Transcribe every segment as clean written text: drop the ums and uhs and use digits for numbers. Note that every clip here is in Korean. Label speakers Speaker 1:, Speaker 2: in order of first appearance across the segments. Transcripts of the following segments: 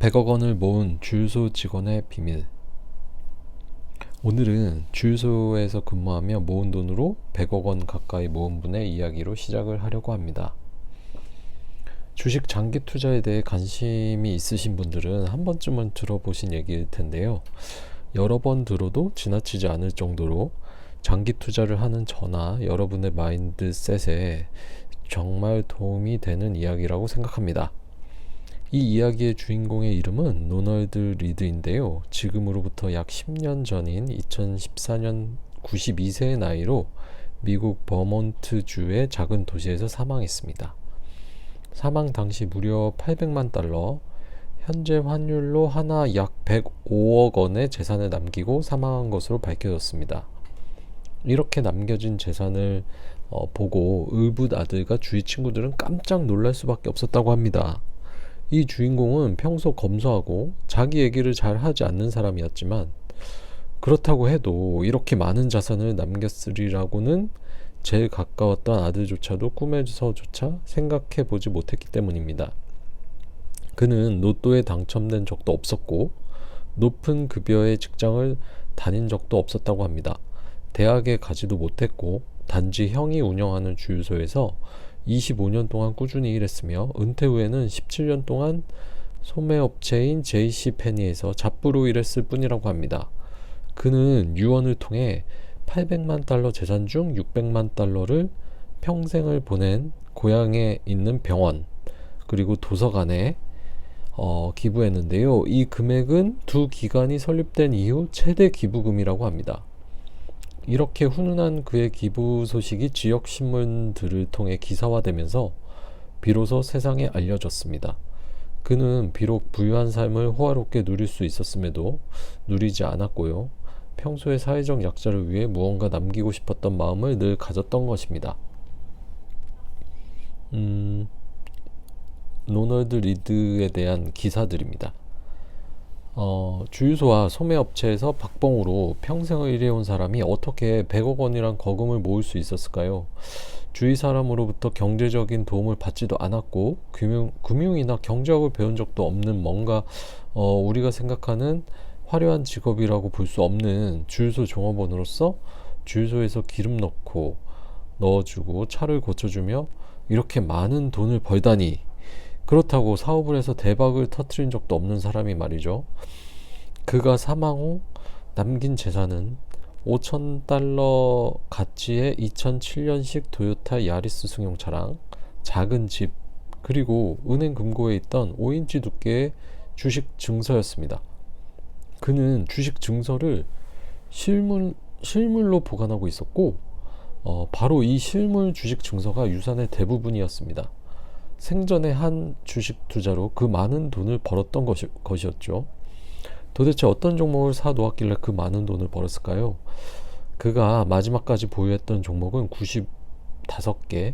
Speaker 1: 100억 원을 모은 주유소 직원의 비밀. 오늘은 주유소에서 근무하며 모은 돈으로 100억 원 가까이 모은 분의 이야기로 시작을 하려고 합니다. 주식 장기 투자에 대해 관심이 있으신 분들은 한 번쯤은 들어보신 얘기일 텐데요. 여러 번 들어도 지나치지 않을 정도로 장기 투자를 하는 저나 여러분의 마인드셋에 정말 도움이 되는 이야기라고 생각합니다. 이 이야기의 주인공의 이름은 로널드 리드인데요. 지금으로부터 약 10년 전인 2014년 92세의 나이로 미국 버몬트주의 작은 도시에서 사망했습니다. 사망 당시 무려 800만 달러, 현재 환율로 하나 약 105억 원의 재산을 남기고 사망한 것으로 밝혀졌습니다. 이렇게 남겨진 재산을 보고 을붓 아들과 주위 친구들은 깜짝 놀랄 수밖에 없었다고 합니다. 이 주인공은 평소 검소하고 자기 얘기를 잘 하지 않는 사람이었지만, 그렇다고 해도 이렇게 많은 자산을 남겼으리라고는 제일 가까웠던 아들조차도 꿈에서조차 생각해 보지 못했기 때문입니다. 그는 로또에 당첨된 적도 없었고 높은 급여의 직장을 다닌 적도 없었다고 합니다. 대학에 가지도 못했고 단지 형이 운영하는 주유소에서 25년 동안 꾸준히 일했으며 은퇴 후에는 17년 동안 소매업체인 JC페니에서 잡부로 일했을 뿐이라고 합니다. 그는 유언을 통해 800만 달러 재산 중 600만 달러를 평생을 보낸 고향에 있는 병원 그리고 도서관에 기부했는데요. 이 금액은 두 기관이 설립된 이후 최대 기부금이라고 합니다. 이렇게 훈훈한 그의 기부 소식이 지역 신문들을 통해 기사화되면서 비로소 세상에 알려졌습니다. 그는 비록 부유한 삶을 호화롭게 누릴 수 있었음에도 누리지 않았고요. 평소에 사회적 약자를 위해 무언가 남기고 싶었던 마음을 늘 가졌던 것입니다. 로널드 리드에 대한 기사들입니다. 주유소와 소매업체에서 박봉으로 평생을 일해온 사람이 어떻게 100억 원이란 거금을 모을 수 있었을까요? 주위 사람으로부터 경제적인 도움을 받지도 않았고 금융이나 경제학을 배운 적도 없는 뭔가 우리가 생각하는 화려한 직업이라고 볼 수 없는 주유소 종업원으로서 주유소에서 기름 넣어주고 차를 고쳐주며 이렇게 많은 돈을 벌다니, 그렇다고 사업을 해서 대박을 터트린 적도 없는 사람이 말이죠. 그가 사망 후 남긴 재산은 5,000달러 가치의 2007년식 도요타 야리스 승용차랑 작은 집, 그리고 은행 금고에 있던 5인치 두께의 주식 증서였습니다. 그는 주식 증서를 실물로 보관하고 있었고 바로 이 실물 주식 증서가 유산의 대부분이었습니다. 생전에 한 주식 투자로 그 많은 돈을 벌었던 것이었죠. 도대체 어떤 종목을 사 놓았길래 그 많은 돈을 벌었을까요? 그가 마지막까지 보유했던 종목은 95개였던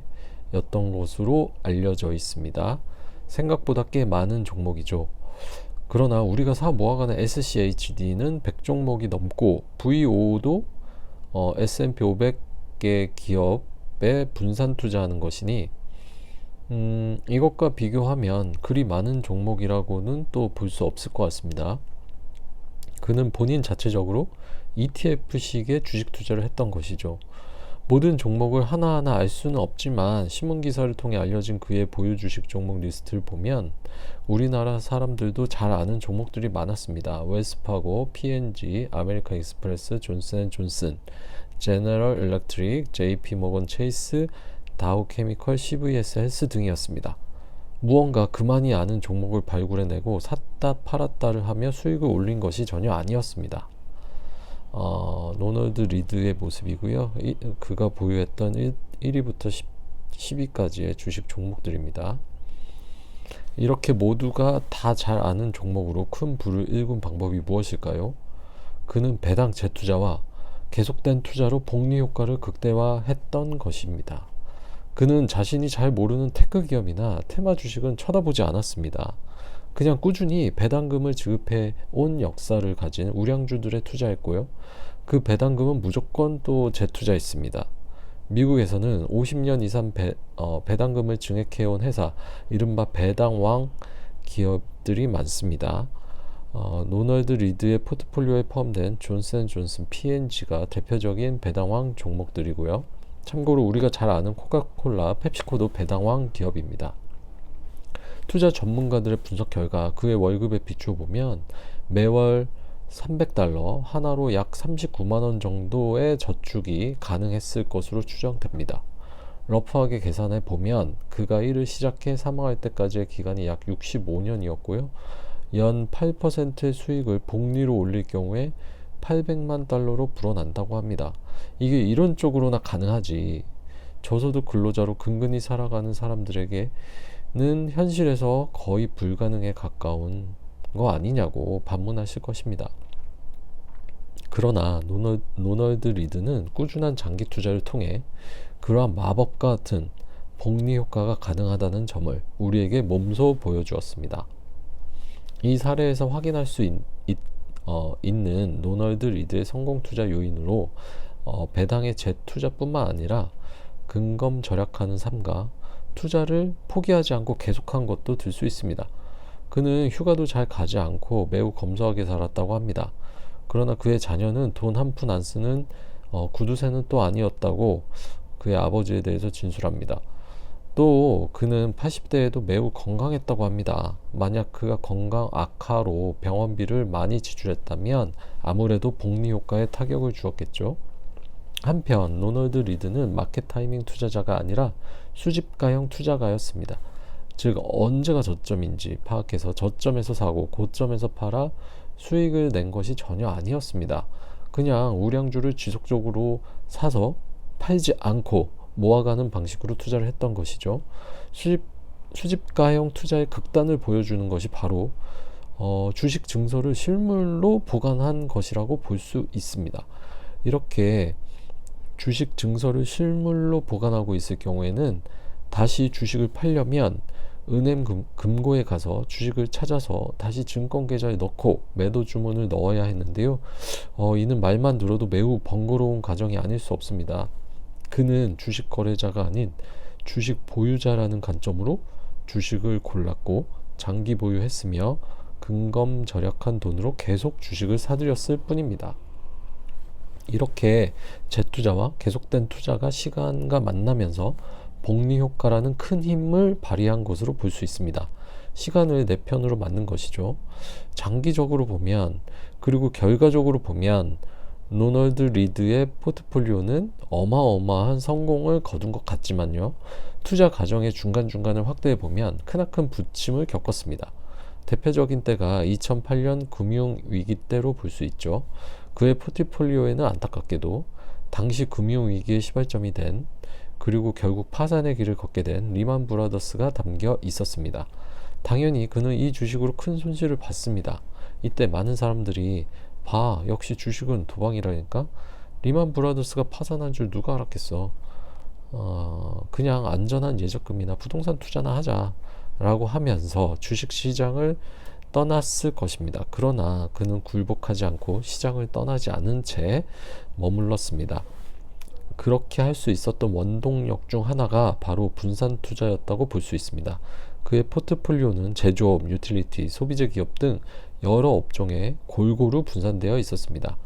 Speaker 1: 것으로 알려져 있습니다. 생각보다 꽤 많은 종목이죠. 그러나 우리가 사 모아가는 SCHD는 100종목이 넘고 VO도 S&P 500개 기업에 분산 투자하는 것이니 이것과 비교하면 그리 많은 종목이라고는 또 볼 수 없을 것 같습니다. 그는 본인 자체적으로 ETF식의 주식 투자를 했던 것이죠. 모든 종목을 하나하나 알 수는 없지만 신문기사를 통해 알려진 그의 보유 주식 종목 리스트를 보면 우리나라 사람들도 잘 아는 종목들이 많았습니다. 웰스파고, P&G, 아메리칸 익스프레스, 존슨앤존슨, 제너럴 일렉트릭, JP모건 체이스, 다우케미컬, CVS 헬스 등이었습니다. 무언가 그만이 아는 종목을 발굴해내고 샀다 팔았다를 하며 수익을 올린 것이 전혀 아니었습니다. 로널드 리드의 모습이고요. 그가 보유했던 1위부터 10위까지의 주식 종목들입니다. 이렇게 모두가 다 잘 아는 종목으로 큰 부를 일군 방법이 무엇일까요? 그는 배당 재투자와 계속된 투자로 복리 효과를 극대화했던 것입니다. 그는 자신이 잘 모르는 테크 기업이나 테마 주식은 쳐다보지 않았습니다. 그냥 꾸준히 배당금을 지급해 온 역사를 가진 우량주들에 투자했고요. 그 배당금은 무조건 또 재투자했습니다. 미국에서는 50년 이상 배당금을 증액해온 회사, 이른바 배당왕 기업들이 많습니다. 노널드 리드의 포트폴리오에 포함된 존슨앤존슨, P&G가 대표적인 배당왕 종목들이고요. 참고로 우리가 잘 아는 코카콜라, 펩시코도 배당왕 기업입니다. 투자 전문가들의 분석 결과 그의 월급에 비추어 보면 매월 $300, 하나로 약 39만원 정도의 저축이 가능했을 것으로 추정됩니다. 러프하게 계산해 보면 그가 일을 시작해 사망할 때까지의 기간이 약 65년이었고요. 연 8%의 수익을 복리로 올릴 경우에 $800만 불어난다고 합니다. 이게 이론적으로나 가능하지. 저소득 근로자로 근근히 살아가는 사람들에게는 현실에서 거의 불가능에 가까운 거 아니냐고 반문하실 것입니다. 그러나 노널드 리드는 꾸준한 장기 투자를 통해 그러한 마법과 같은 복리 효과가 가능하다는 점을 우리에게 몸소 보여주었습니다. 이 사례에서 확인할 수 있는 노널드 리드의 성공 투자 요인으로 배당의 재투자뿐만 아니라 근검 절약하는 삶과 투자를 포기하지 않고 계속한 것도 들 수 있습니다. 그는 휴가도 잘 가지 않고 매우 검소하게 살았다고 합니다. 그러나 그의 자녀는 돈 한 푼 안 쓰는 구두쇠는 또 아니었다고 그의 아버지에 대해서 진술합니다. 또 그는 80대에도 매우 건강했다고 합니다. 만약 그가 건강 악화로 병원비를 많이 지출했다면 아무래도 복리 효과에 타격을 주었겠죠. 한편 노널드 리드는 마켓 타이밍 투자자가 아니라 수집가형 투자가였습니다. 즉 언제가 저점인지 파악해서 저점에서 사고 고점에서 팔아 수익을 낸 것이 전혀 아니었습니다. 그냥 우량주를 지속적으로 사서 팔지 않고 모아가는 방식으로 투자를 했던 것이죠. 수집가형 투자의 극단을 보여주는 것이 바로 주식 증서를 실물로 보관한 것이라고 볼 수 있습니다. 이렇게 주식 증서를 실물로 보관하고 있을 경우에는 다시 주식을 팔려면 은행 금고에 가서 주식을 찾아서 다시 증권 계좌에 넣고 매도 주문을 넣어야 했는데요. 이는 말만 들어도 매우 번거로운 과정이 아닐 수 없습니다. 그는 주식 거래자가 아닌 주식 보유자라는 관점으로 주식을 골랐고 장기 보유했으며 근검 절약한 돈으로 계속 주식을 사들였을 뿐입니다. 이렇게 재투자와 계속된 투자가 시간과 만나면서 복리 효과라는 큰 힘을 발휘한 것으로 볼 수 있습니다. 시간을 내 편으로 맞는 것이죠. 장기적으로 보면 그리고 결과적으로 보면 노널드 리드의 포트폴리오는 어마어마한 성공을 거둔 것 같지만요. 투자 과정의 중간중간을 확대해 보면 크나큰 부침을 겪었습니다. 대표적인 때가 2008년 금융위기 때로 볼 수 있죠. 그의 포트폴리오에는 안타깝게도 당시 금융위기의 시발점이 된 그리고 결국 파산의 길을 걷게 된 리만 브라더스가 담겨 있었습니다. 당연히 그는 이 주식으로 큰 손실을 봤습니다. 이때 많은 사람들이 역시 주식은 도박이라니까? 리만 브라더스가 파산한 줄 누가 알았겠어. 그냥 안전한 예적금이나 부동산 투자나 하자 라고 하면서 주식시장을 떠났을 것입니다. 그러나 그는 굴복하지 않고 시장을 떠나지 않은 채 머물렀습니다. 그렇게 할 수 있었던 원동력 중 하나가 바로 분산 투자였다고 볼 수 있습니다. 그의 포트폴리오는 제조업, 유틸리티, 소비재 기업 등 여러 업종에 골고루 분산되어 있었습니다.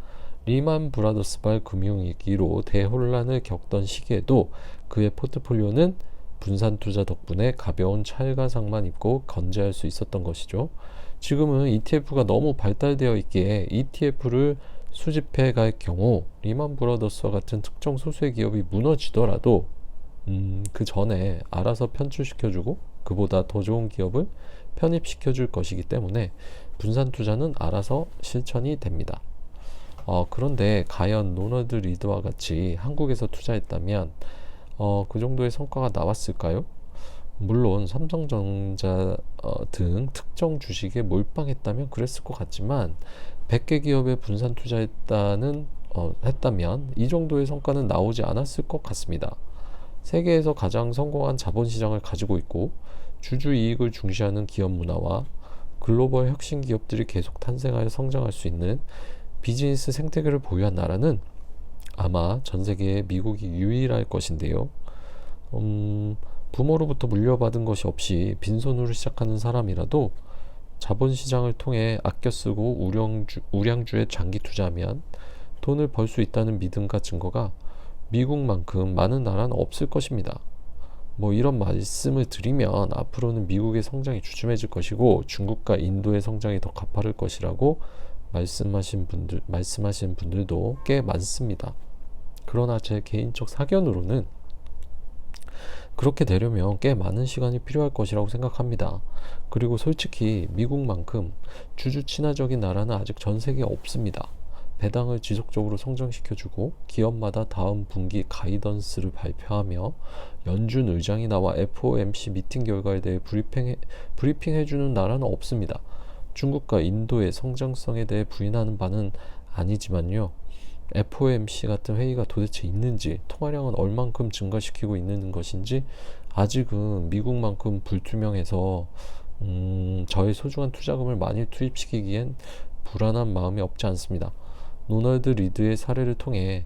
Speaker 1: 리만 브라더스발 금융위기로 대혼란을 겪던 시기에도 그의 포트폴리오는 분산 투자 덕분에 가벼운 찰가상만 입고 건재할 수 있었던 것이죠. 지금은 ETF가 너무 발달되어 있기에 ETF를 수집해 갈 경우 리만 브라더스와 같은 특정 소수의 기업이 무너지더라도 그 전에 알아서 편출시켜주고 그보다 더 좋은 기업을 편입시켜줄 것이기 때문에 분산 투자는 알아서 실천이 됩니다. 그런데 과연 노널드 리드와 같이 한국에서 투자했다면 그 정도의 성과가 나왔을까요? 물론 삼성전자 등 특정 주식에 몰빵했다면 그랬을 것 같지만 100개 기업에 분산 투자했다면 이 정도의 성과는 나오지 않았을 것 같습니다. 세계에서 가장 성공한 자본시장을 가지고 있고 주주 이익을 중시하는 기업 문화와 글로벌 혁신 기업들이 계속 탄생하여 성장할 수 있는 비즈니스 생태계를 보유한 나라는 아마 전 세계에 미국이 유일할 것인데요. 부모로부터 물려받은 것이 없이 빈손으로 시작하는 사람이라도 자본시장을 통해 아껴 쓰고 우량주에 장기 투자하면 돈을 벌 수 있다는 믿음과 증거가 미국만큼 많은 나라는 없을 것입니다. 뭐 이런 말씀을 드리면 앞으로는 미국의 성장이 주춤해질 것이고 중국과 인도의 성장이 더 가파를 것이라고 말씀하신 분들도 꽤 많습니다. 그러나 제 개인적 사견으로는 그렇게 되려면 꽤 많은 시간이 필요할 것이라고 생각합니다. 그리고 솔직히 미국만큼 주주 친화적인 나라는 아직 전 세계에 없습니다. 배당을 지속적으로 성장시켜주고 기업마다 다음 분기 가이던스를 발표하며 연준 의장이 나와 FOMC 미팅 결과에 대해 브리핑해주는 나라는 없습니다. 중국과 인도의 성장성에 대해 부인하는 바는 아니지만요. FOMC 같은 회의가 도대체 있는지, 통화량은 얼만큼 증가시키고 있는 것인지 아직은 미국만큼 불투명해서 저의 소중한 투자금을 많이 투입시키기엔 불안한 마음이 없지 않습니다. 로널드 리드의 사례를 통해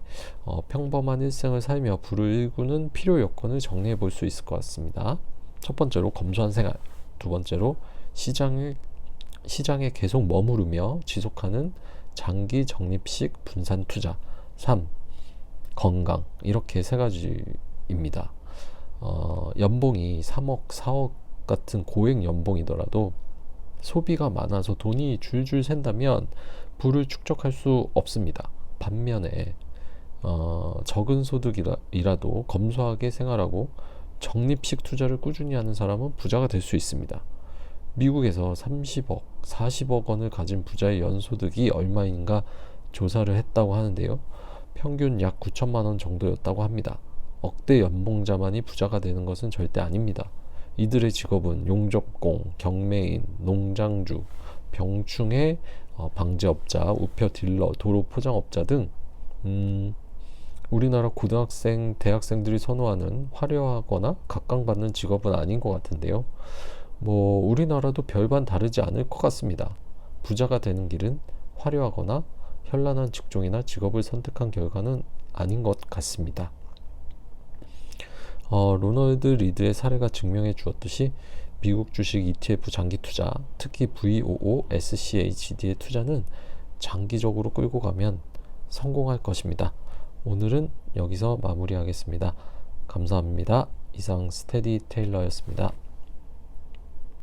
Speaker 1: 평범한 일생을 살며 부를 일구는 필요 요건을 정리해 볼 수 있을 것 같습니다. 첫 번째로 검소한 생활, 두 번째로 시장에 계속 머무르며 지속하는 장기 적립식 분산 투자, 3. 건강. 이렇게 세 가지입니다. 연봉이 3억, 4억 같은 고액 연봉이더라도 소비가 많아서 돈이 줄줄 샌다면 부를 축적할 수 없습니다. 반면에 적은 소득이라도 검소하게 생활하고 적립식 투자를 꾸준히 하는 사람은 부자가 될 수 있습니다. 미국에서 30억, 40억 원을 가진 부자의 연소득이 얼마인가 조사를 했다고 하는데요. 평균 약 9천만 원 정도였다고 합니다. 억대 연봉자만이 부자가 되는 것은 절대 아닙니다. 이들의 직업은 용접공, 경매인, 농장주, 병충해 방제업자, 우표 딜러, 도로 포장업자 등 우리나라 고등학생, 대학생들이 선호하는 화려하거나 각광받는 직업은 아닌 것 같은데요. 뭐 우리나라도 별반 다르지 않을 것 같습니다. 부자가 되는 길은 화려하거나 현란한 직종이나 직업을 선택한 결과는 아닌 것 같습니다. 로널드 리드의 사례가 증명해 주었듯이 미국 주식 ETF 장기 투자, 특히 VOO, SCHD의 투자는 장기적으로 끌고 가면 성공할 것입니다. 오늘은 여기서 마무리하겠습니다. 감사합니다. 이상 스테디 테일러였습니다.